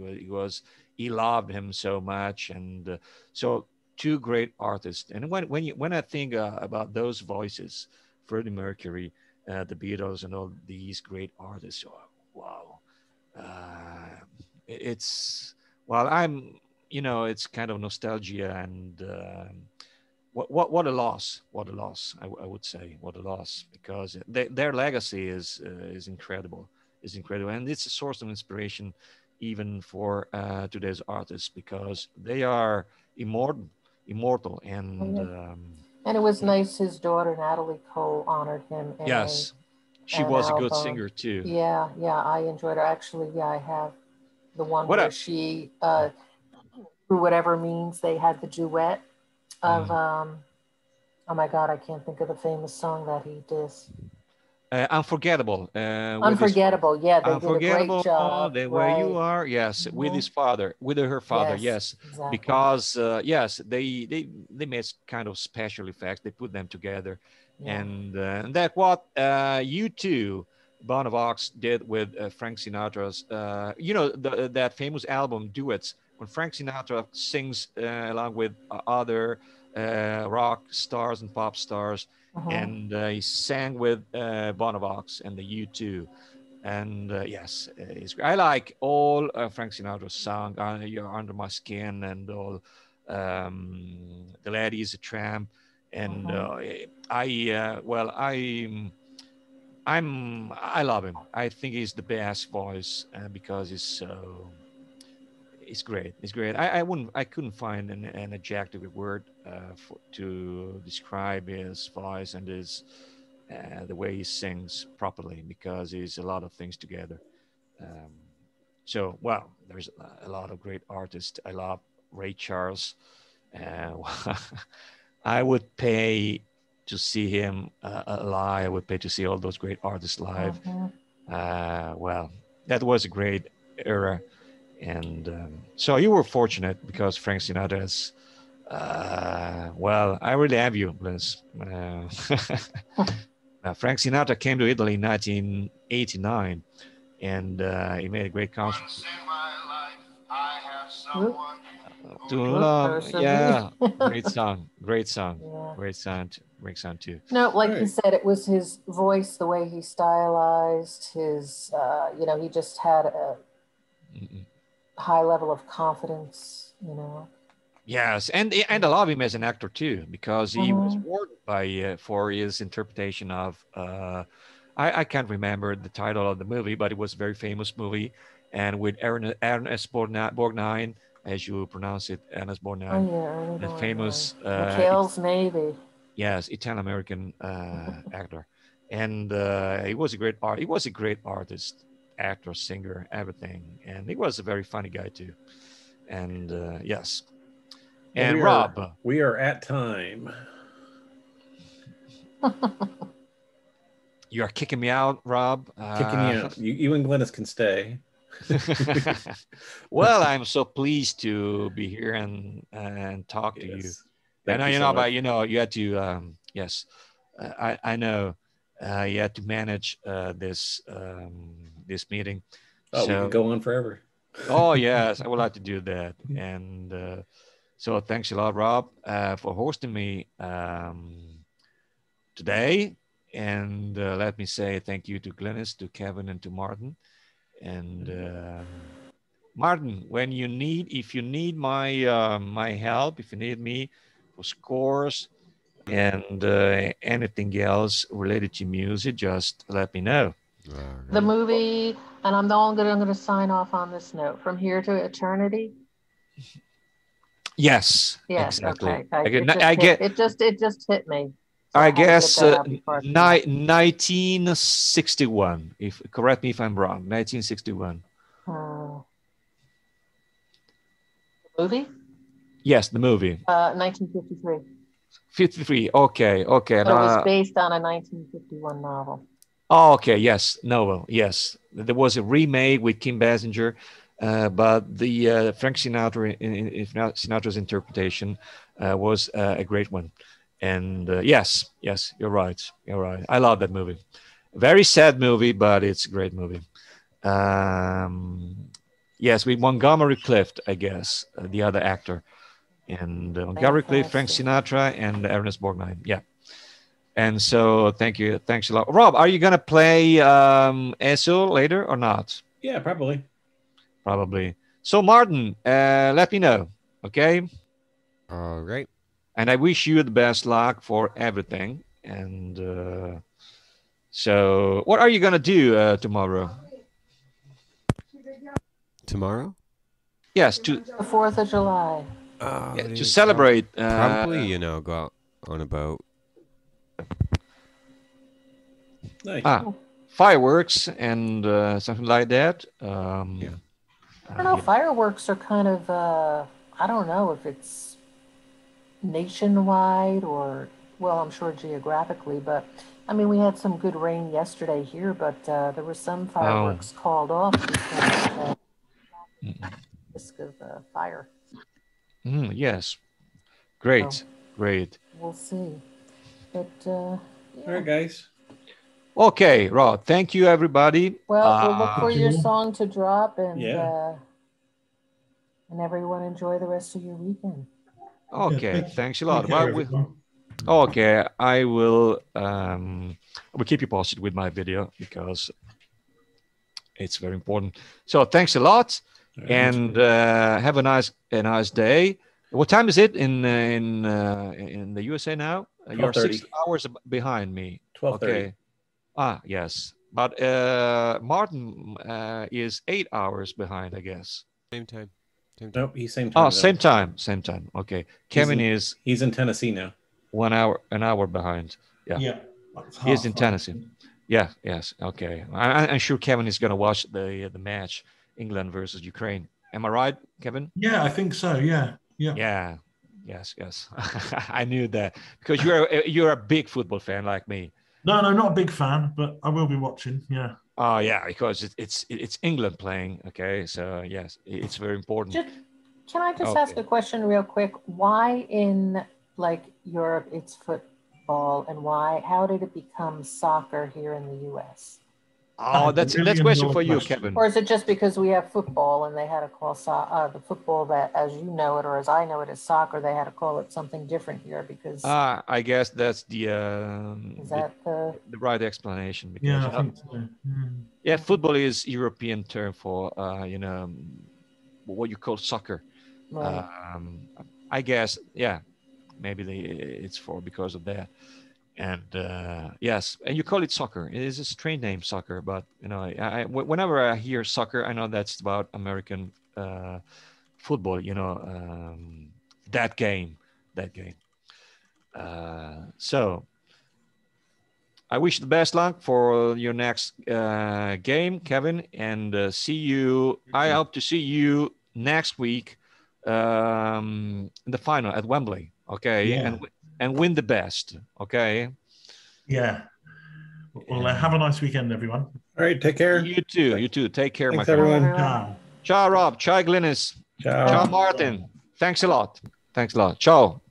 he loved him so much, and so two great artists. And when I think about those voices, Freddie Mercury, the Beatles, and all these great artists, oh, wow, it's it's kind of nostalgia, and what a loss, I would say, what a loss, because their legacy is incredible, and it's a source of inspiration even for today's artists, because they are immortal, and and it was nice his daughter Natalie Cole honored him in yes, she was a good singer too. Yeah, I enjoyed her. Actually, yeah, I have the one where she through whatever means they had the duet of oh my God, I can't think of the famous song that he did. Unforgettable. Unforgettable. Yeah, they did a great job. Where you are, yes, with his father, with her father, yes, exactly. Because yes, they made kind of special effects. They put them together, and that what U2, Band of Ox, did with Frank Sinatra's, that famous album Duets, when Frank Sinatra sings along with other rock stars and pop stars. And he sang with Band of Ox and the U2, and yes, I like all Frank Sinatra's song, "You're Under My Skin," and all "The Lady Is a Tramp," and I love him. I think he's the best voice because he's so. It's great. It's great. I couldn't find an adjective word to describe his voice and his the way he sings properly, because he's a lot of things together. So well, there's a lot of great artists. I love Ray Charles. I would pay to see him live. I would pay to see all those great artists live. Well, that was a great era. And so you were fortunate, because Frank Sinatra's, well, I really have you, Bliss. Frank Sinatra came to Italy in 1989, and he made a great concert. To love, yeah, great song, yeah. great song too. No, like he said, it was his voice, the way he stylized his, he just had a high level of confidence, Yes, and I love him as an actor too, because he was awarded by for his interpretation of I can't remember the title of the movie, but it was a very famous movie, and with Ernest Borgnine, as you pronounce it, Ernest Borgnine, the famous McHale's Navy. Yes, Italian American actor, and he was a great art. He was a great artist, actor, singer, everything, and he was a very funny guy too. And yes. And Rob, we are at time. You are kicking me out, Rob. Kicking me out. You and Glennis can stay. Well, I'm so pleased to be here and talk to you. Thank and you so much. you had to yes, I know you had to manage this meeting. Oh, we could go on forever. Oh yes, I would like to do that. And so thanks a lot, Rob, for hosting me today. And let me say thank you to Glennis, to Kevin, and to Martin. And Martin, if you need my my help, if you need me for scores and anything else related to music, just let me know. Right. The movie, and I'm going to sign off on this note. From Here to Eternity. Yes, exactly. Okay. It just hit me. So I had to get guess that out before I forget. 1961. If correct me if I'm wrong. 1961. Movie? Yes, the movie. 1953. 53. Okay, okay. But it was based on a 1951 novel. Oh, okay. Yes, novel. Yes, there was a remake with Kim Basinger, but the Frank Sinatra Sinatra's interpretation was a great one. And yes, yes, you're right. You're right. I love that movie. Very sad movie, but it's a great movie. Yes, with Montgomery Clift, I guess, the other actor, and Montgomery Clift, Frank Sinatra, and Ernest Borgnine. Yeah. And so, thank you, thanks a lot, Rob. Are you gonna play ESO later or not? Yeah, probably. Probably. So, Martin, let me know, okay? All right. And I wish you the best luck for everything. And so, what are you gonna do tomorrow? Tomorrow? Yes, The 4th of July. to celebrate. Probably, you know, go out on a boat. Nice. Fireworks and something like that. Yeah. I don't know. Fireworks are kind of, I don't know if it's nationwide or, well, I'm sure geographically, but I mean, we had some good rain yesterday here, but there were some fireworks called off because of risk of fire. Yes. Great. So, great. We'll see. But, All right, guys. Okay, Rod. Thank you, everybody. Well, we'll look for your Cool. song to drop, and Yeah. and everyone enjoy the rest of your weekend. Okay, Yeah, thanks a lot. Take care, Well, everyone. okay, I will keep you posted with my video because it's very important. So thanks a lot, All right. and have a nice day. What time is it in the USA now? You're 6 12:30. hours behind me. 12:30. Okay. Yes, but Martin is 8 hours behind, I guess. Same time. Nope, he's same time. Oh, same time, same time. Okay. Kevin is He's in Tennessee now. an hour behind. Yeah. Yeah. He's in Tennessee. Yeah. Yes. Okay. I'm sure Kevin is gonna watch the match, England versus Ukraine. Am I right, Kevin? Yeah, I think so. Yeah. Yeah. Yeah. Yes. Yes. I knew that because you're a big football fan like me. No, not a big fan, but I will be watching. Yeah. Oh yeah, because it's England playing. Okay, so yes, it's very important. Can I just ask a question real quick? Why in like Europe it's football, and how did it become soccer here in the US? Oh, that's a question for you, Kevin. Or is it just because we have football and they had to call the football that, as you know it, or as I know it, as soccer, they had to call it something different here because. I guess that's the right explanation. Because, yeah, I think so. Yeah, football is European term for what you call soccer. Right. I guess maybe it's because of that. And yes, and you call it soccer. It is a strange name, soccer. But you know, whenever I hear soccer, I know that's about American football. You know, that game. So I wish the best luck for your next game, Kevin, and see you. I hope to see you next week in the final at Wembley. Okay, Yeah. and win the best. Okay. Yeah. Well, have a nice weekend, everyone. All right, take care. You too. You too. Take care, Thanks, my friend. everyone. Ciao. Ciao, Rob. Ciao, Glynis. Ciao. Ciao, Martin. Thanks a lot. Ciao.